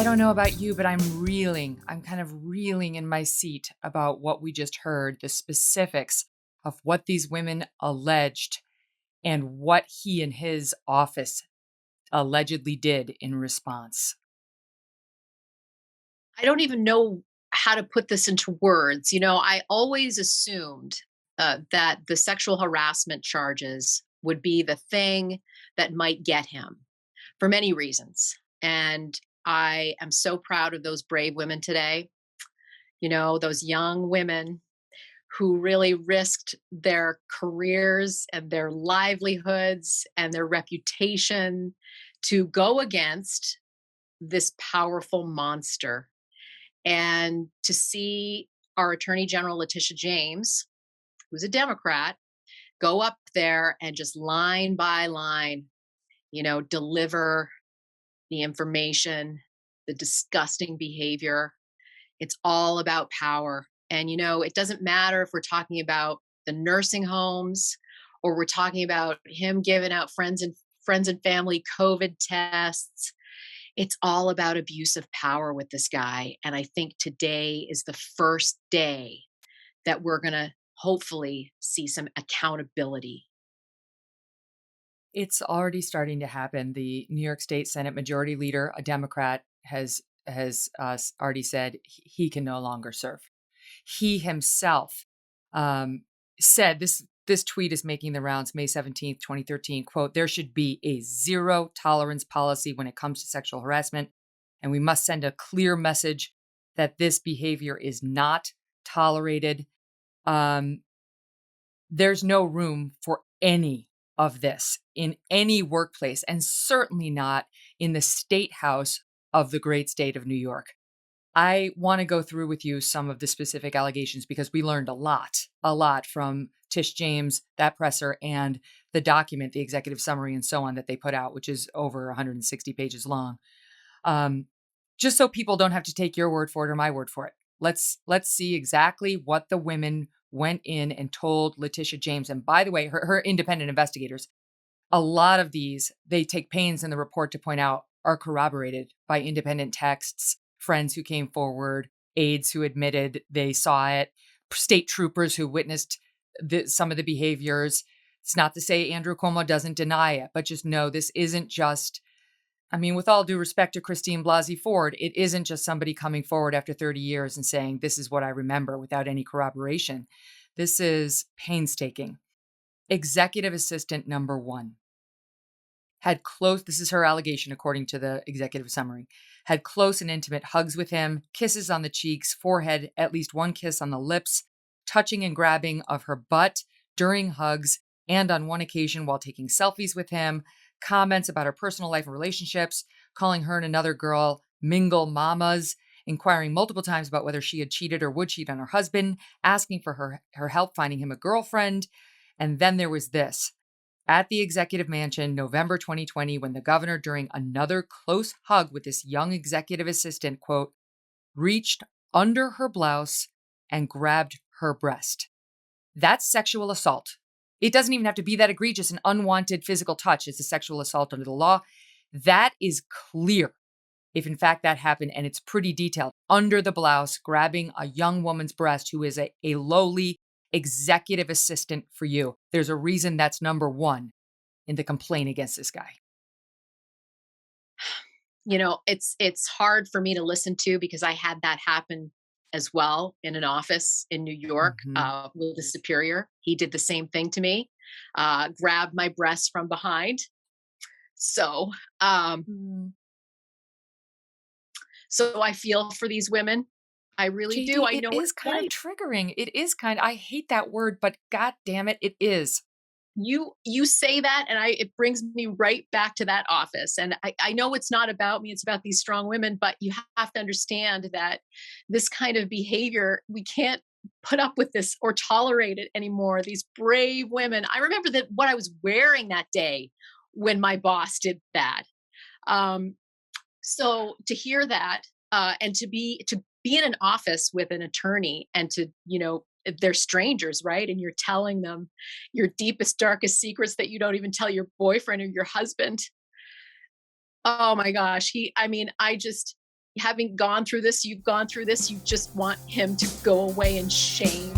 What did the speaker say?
I don't know about you, but I'm kind of reeling in my seat about what we just heard, the specifics of what these women alleged and what he and his office allegedly did in response. I don't even know how to put this into words. I always assumed that the sexual harassment charges would be the thing that might get him for many reasons. And I am so proud of those brave women today, those young women who really risked their careers and their livelihoods and their reputation to go against this powerful monster. And to see our Attorney General, Letitia James, who's a Democrat, go up there and just line by line, deliver the information, the disgusting behavior. It's all about power. And, it doesn't matter if we're talking about the nursing homes or we're talking about him giving out friends and family COVID tests. It's all about abuse of power with this guy. And I think today is the first day that we're going to hopefully see some accountability. It's already starting to happen. The New York State Senate Majority Leader, a Democrat, has already said he can no longer serve. He himself said this tweet is making the rounds May 17th, 2013, quote, "There should be a zero tolerance policy when it comes to sexual harassment, and we must send a clear message that this behavior is not tolerated. Um, there's no room for any of this in any workplace, and certainly not in the state house of the great state of New York." I want to go through with you some of the specific allegations because we learned a lot from Tish James, that presser, and the document, the executive summary, and so on that they put out, which is over 160 pages long. Um, just so people don't have to take your word for it or my word for it. Let's see exactly what the women went in and told Letitia James. And by the way, her independent investigators, a lot of these, they take pains in the report to point out, are corroborated by independent texts, friends who came forward, aides who admitted they saw it, state troopers who witnessed some of the behaviors. It's not to say Andrew Cuomo doesn't deny it, but just know this isn't just, I mean, with all due respect to Christine Blasey Ford, it isn't just somebody coming forward after 30 years and saying, this is what I remember without any corroboration. This is painstaking. Executive assistant number one had close, this is her allegation according to the executive summary, had close and intimate hugs with him, kisses on the cheeks, forehead, at least one kiss on the lips, touching and grabbing of her butt during hugs, and on one occasion while taking selfies with him, comments about her personal life and relationships, calling her and another girl mingle mamas, inquiring multiple times about whether she had cheated or would cheat on her husband, asking for her help finding him a girlfriend. And then there was this. At the executive mansion, November 2020, when the governor, during another close hug with this young executive assistant, quote, reached under her blouse and grabbed her breast. That's sexual assault. It doesn't even have to be that egregious. An unwanted physical touch is a sexual assault under the law. That is clear if in fact that happened, and it's pretty detailed. Under the blouse, grabbing a young woman's breast who is a lowly executive assistant for you. There's a reason that's number one in the complaint against this guy. It's hard for me to listen to because I had that happen as well in an office in New York Mhm. with a superior. He did the same thing to me, grabbed my breast from behind. So, um, Mm. so I feel for these women. I really do. JD, I it know what is it's kind of like. triggering. It is kind I hate that word, but god damn it, it is. You say that, and it brings me right back to that office. And I know it's not about me; it's about these strong women. But you have to understand that this kind of behavior, we can't put up with this or tolerate it anymore. These brave women. I remember that what I was wearing that day when my boss did that. Um, so to hear that, and to be in an office with an attorney, and to they're strangers, right? And you're telling them your deepest darkest secrets that you don't even tell your boyfriend or your husband. Oh my gosh, he I mean, I just having gone through this, you've gone through this, you just want him to go away in shame.